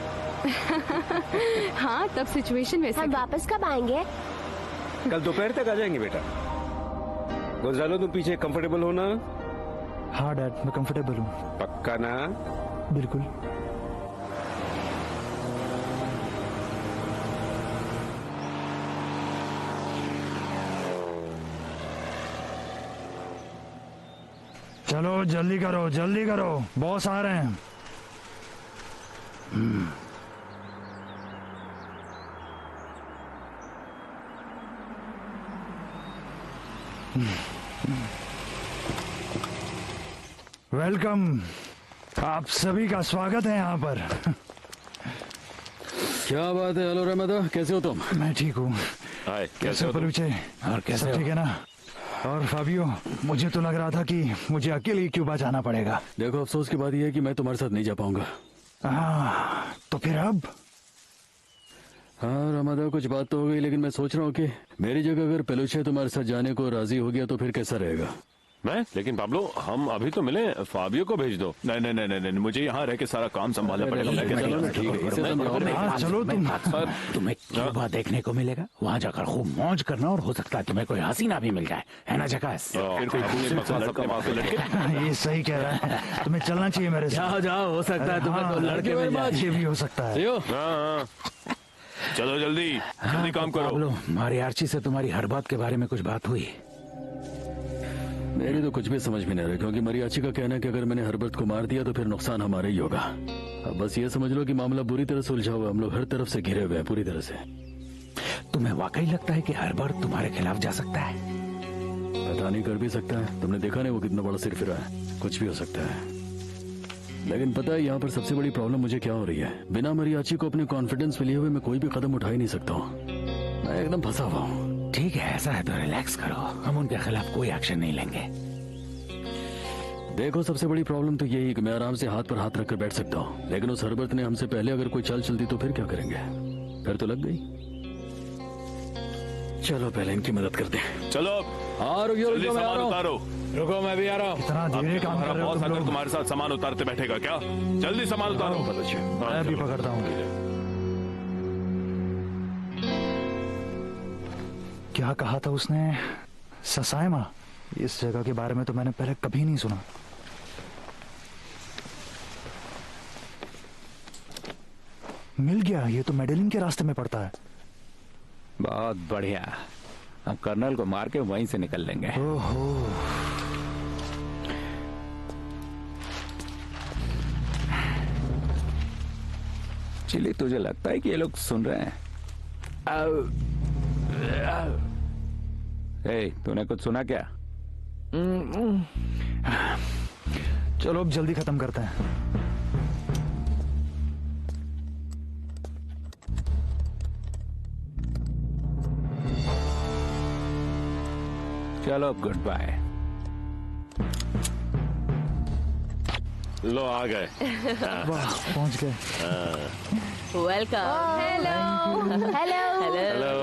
हाँ, तब सिचुएशन वैसे। हम वापस कब आएंगे? कल दोपहर तक आ जाएंगे बेटा। गोंजालो, तुम पीछे कंफर्टेबल हो ना? हाँ डैड, मैं कंफर्टेबल हूँ। पक्का ना? बिल्कुल। चलो जल्दी करो, जल्दी करो, बॉस आ रहे हैं। वेलकम। आप सभी का स्वागत है यहाँ पर। क्या बात है? हेलो रमदा, कैसे हो तुम? मैं ठीक हूँ। हाय, कैसे हो पलूचे? और कैसे सब हो? ठीक है ना? और फाबियो, मुझे तो लग रहा था कि मुझे अकेले ही क्यूबा जाना पड़ेगा। देखो, अफसोस की बात यह है कि मैं तुम्हारे साथ नहीं जा पाऊंगा। तो फिर अब? हाँ रमदा, कुछ बात तो हो गई, लेकिन मैं सोच रहा हूँ कि मेरी जगह अगर पेलुचे तुम्हारे साथ जाने को राजी हो गया तो फिर कैसा रहेगा? मैं? लेकिन पाब्लो, हम अभी तो मिले, फाबियो को भेज दो। नहीं नहीं नहीं नहीं, मुझे यहाँ रह के सारा काम संभालना पड़ेगा। चलो तुम। तुम्हें क्यूबा देखने को मिलेगा, वहाँ जाकर खूब मौज करना, और हो सकता है तुम्हें कोई हसीना भी मिल जाए, है ना जकास? फिर कोई ये सही कह रहा है, तुम्हें चलना चाहिए मेरे साथ। जाओ जाओ, हो सकता है तुम्हें तो लड़के मिल जाए। ये भी हो सकता है। चलो जल्दी जल्दी काम करो। हमारी आर्ची से तुम्हारी हर बात के बारे में कुछ बात हुई? मेरी तो कुछ भी समझ में नहीं आ रहा, क्योंकि मरियाची का कहना है कि अगर मैंने हरबर्ट को मार दिया तो फिर नुकसान हमारा ही होगा। अब बस ये समझ लो कि मामला बुरी तरह से उलझा हुआ है, हम लोग हर तरफ से घिरे हुए हैं पूरी तरह से। तुम्हें वाकई लगता है कि हरबर्ट तुम्हारे खिलाफ जा सकता है? पता नहीं, कर भी सकता है। तुमने देखा नहीं वो कितना बड़ा सिर फिरा है, कुछ भी हो सकता है। लेकिन पता है यहाँ पर सबसे बड़ी प्रॉब्लम मुझे क्या हो रही है? बिना मरियाची को अपने कॉन्फिडेंस में लिए हुए मैं कोई भी कदम उठा ही नहीं सकता हूँ। मैं एकदम फंसा हुआ हूँ। ठीक है, ऐसा है तो रिलैक्स करो, हम उनके खिलाफ कोई एक्शन नहीं लेंगे। देखो, सबसे बड़ी प्रॉब्लम तो यही कि मैं आराम से हाथ पर हाथ रखकर बैठ सकता हूँ, लेकिन उस हरबर्ट ने हमसे पहले अगर कोई चाल चलती तो फिर क्या करेंगे? फिर तो लग गई। चलो पहले इनकी मदद करते हैं। चलो रुको, सामान उतारो। रुको, मैं भी आ रहा हूँ। इतना धीरे काम कर रहे हो बॉस तुम अगर लोग। तुम्हारे साथ सामान उतारते बैठेगा क्या? जल्दी सामान उतारो। मैं भी पकड़ता हूँ। क्या कहा था उसने? ससायमा? इस जगह के बारे में तो मैंने पहले कभी नहीं सुना। मिल गया, ये तो मेडेलिन के रास्ते में पड़ता है। बहुत बढ़िया, हम कर्नल को मार के वहीं से निकल लेंगे। ओहो, चिली, तुझे लगता है कि ये लोग सुन रहे हैं? तूने कुछ सुना क्या? चलो अब जल्दी खत्म करते हैं। चलो गुड बाय। लो आ गए। वाह, पहुंच गए। वेलकम। Hello hello.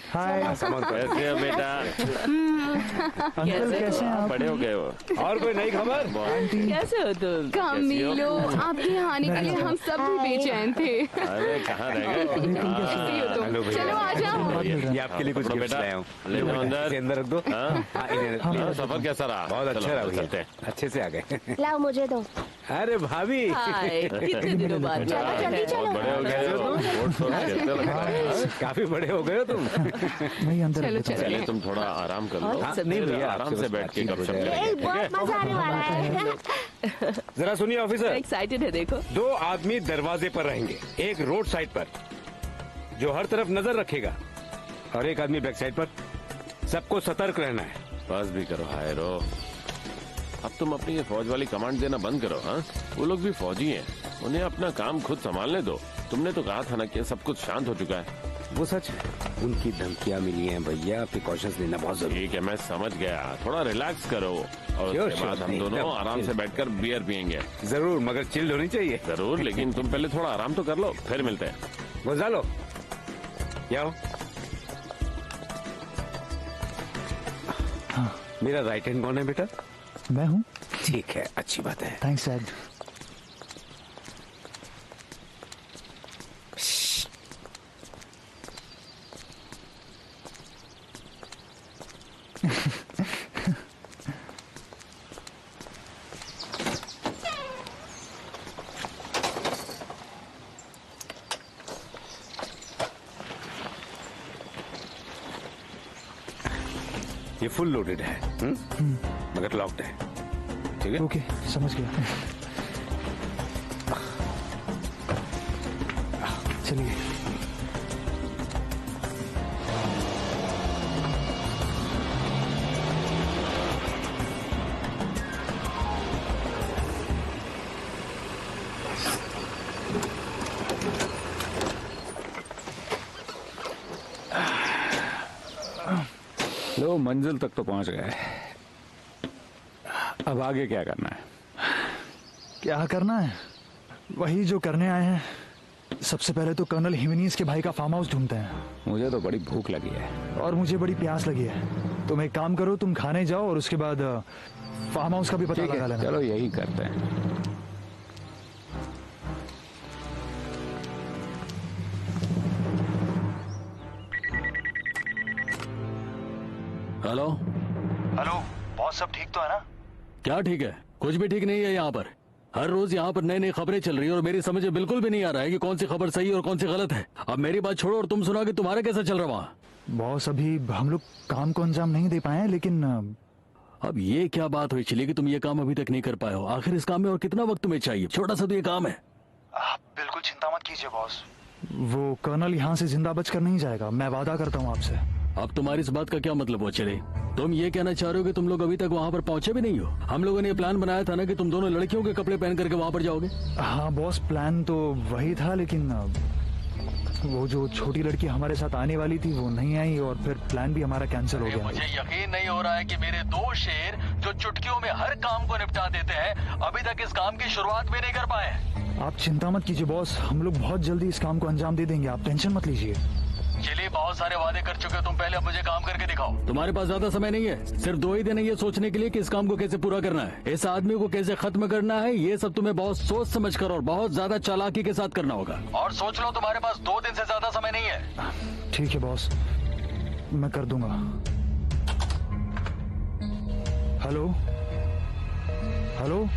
हाय कैसे हो बेटा? अंकल, कैसे हैं आप? बड़े हो गए हो। और कोई नई खबर? कैसे हो तुम? कामिलो, आपके आने के लिए हम सब भी बेचैन थे। अरे कहाँ रह गए? कैसी हो तुम? चलो आ जाओ। ये आपके लिए कुछ गिफ्ट लाया हूँ। ले जाओ अंदर। इसे अंदर रख दो। हाँ, सफर कैसा रहा? बहुत अच्छा रहा भैया। चलते हैं। अच्छे से आ गए। लाओ मुझे दो। अरे भाभी, हाय, कितने दिनों बाद चलो जल्दी बहुत चलो। बड़े हो गए हो। वोट तो खेलते लग रहा है। काफी बड़े हो गए हो तुम। नहीं, अंदर चलो लेता हूं। चलिए तुम थोड़ा आराम कर लो। हाँ, नहीं भैया, आराम से बैठ के गपशप ए, करेंगे, ठीक है? बहुत मजा आने वाला है। जरा सुनिए ऑफिसर, एक्साइटेड है देखो। 2 आदमी दरवाजे पर रहेंगे, एक रोड साइड पर जो हर तरफ नजर रखेगा, और एक आदमी बैक साइड पर। सबको सतर्क रहना है। बस भी करो हायरो, अब तुम अपनी ये फौज वाली कमांड देना बंद करो। हाँ, वो लोग भी फौजी हैं, उन्हें अपना काम खुद संभालने दो। तुमने तो कहा था ना कि सब कुछ शांत हो चुका है। वो सच है, उनकी धमकियां मिली हैं भैया, प्रिकॉशंस लेना बहुत जरूरी ठीक है, मैं समझ गया। थोड़ा रिलैक्स करो, और Sure, उसके बाद sure, हम दोनों एकदम। आराम से बैठकर बियर पियेंगे। है। जरूर, मगर चिल्ड होनी चाहिए। जरूर, लेकिन तुम पहले थोड़ा आराम तो कर लो, फिर मिलते हैं। गोजालो, क्या हो? मेरा राइट हैंड कौन है बेटा? मैं हूँ। ठीक है, अच्छी बात है। Thanks dad. ये फुल लोडेड है, मगर लॉक्ड है। ठीक है, ओके, समझ गया। चलिए। चलो मंजिल तक तो पहुंच गए, अब आगे क्या करना है? क्या करना है? वही जो करने आए हैं। सबसे पहले तो कर्नल हिमेनीज के भाई का फार्म हाउस ढूंढते हैं। मुझे तो बड़ी भूख लगी है। और मुझे बड़ी प्यास लगी है। तुम एक काम करो, तुम खाने जाओ और उसके बाद फार्म हाउस का भी पता लगा लेना। चलो यही करते हैं। हेलो हेलो बॉस, सब ठीक तो है ना? क्या ठीक है? कुछ भी ठीक नहीं है यहाँ पर। हर रोज यहाँ पर नई नई खबरें चल रही है और मेरी समझ में बिल्कुल भी नहीं आ रहा है कि कौन सी खबर सही और कौन सी गलत है। अब मेरी बात छोड़ो और तुम सुना कि तुम्हारा कैसा चल रहा वहाँ? बॉस, अभी हम लोग काम को अंजाम नहीं दे पाए हैं, लेकिन अब ये क्या बात हुई चली कि तुम ये काम अभी तक नहीं कर पाए हो? आखिर इस काम में और कितना वक्त तुम्हें चाहिए? छोटा सा तो ये काम है। आप बिल्कुल चिंता मत कीजिए बॉस, वो कर्नल यहाँ से जिंदा बचकर नहीं जाएगा, मैं वादा करता हूँ आपसे। अब तुम्हारी इस बात का क्या मतलब हो चले? तुम ये कहना चाह रहे हो कि तुम लोग अभी तक वहाँ पर पहुँचे भी नहीं हो? हम लोगों ने ये प्लान बनाया था ना कि तुम दोनों लड़कियों के कपड़े पहन करके वहाँ पर जाओगे। हाँ बॉस, प्लान तो वही था, लेकिन वो जो छोटी लड़की हमारे साथ आने वाली थी वो नहीं आई और फिर प्लान भी हमारा कैंसिल हो गया। मुझे यकीन नहीं हो रहा है कि मेरे दो शेर जो चुटकियों में हर काम को निपटा देते हैं अभी तक इस काम की शुरुआत भी नहीं कर पाए। आप चिंता मत कीजिए बॉस, हम लोग बहुत जल्दी इस काम को अंजाम दे देंगे, आप टेंशन मत लीजिए। चलिए, बहुत सारे वादे कर चुके हो तुम, पहले अब मुझे काम करके दिखाओ। तुम्हारे पास ज्यादा समय नहीं है, सिर्फ 2 ही दिन है ये सोचने के लिए कि इस काम को कैसे पूरा करना है, इस आदमी को कैसे खत्म करना है। ये सब तुम्हें बहुत सोच समझकर और बहुत ज्यादा चालाकी के साथ करना होगा। और सोच लो, तुम्हारे पास 2 दिन से ज्यादा समय नहीं है। ठीक है बॉस, मैं कर दूंगा। Hello hello,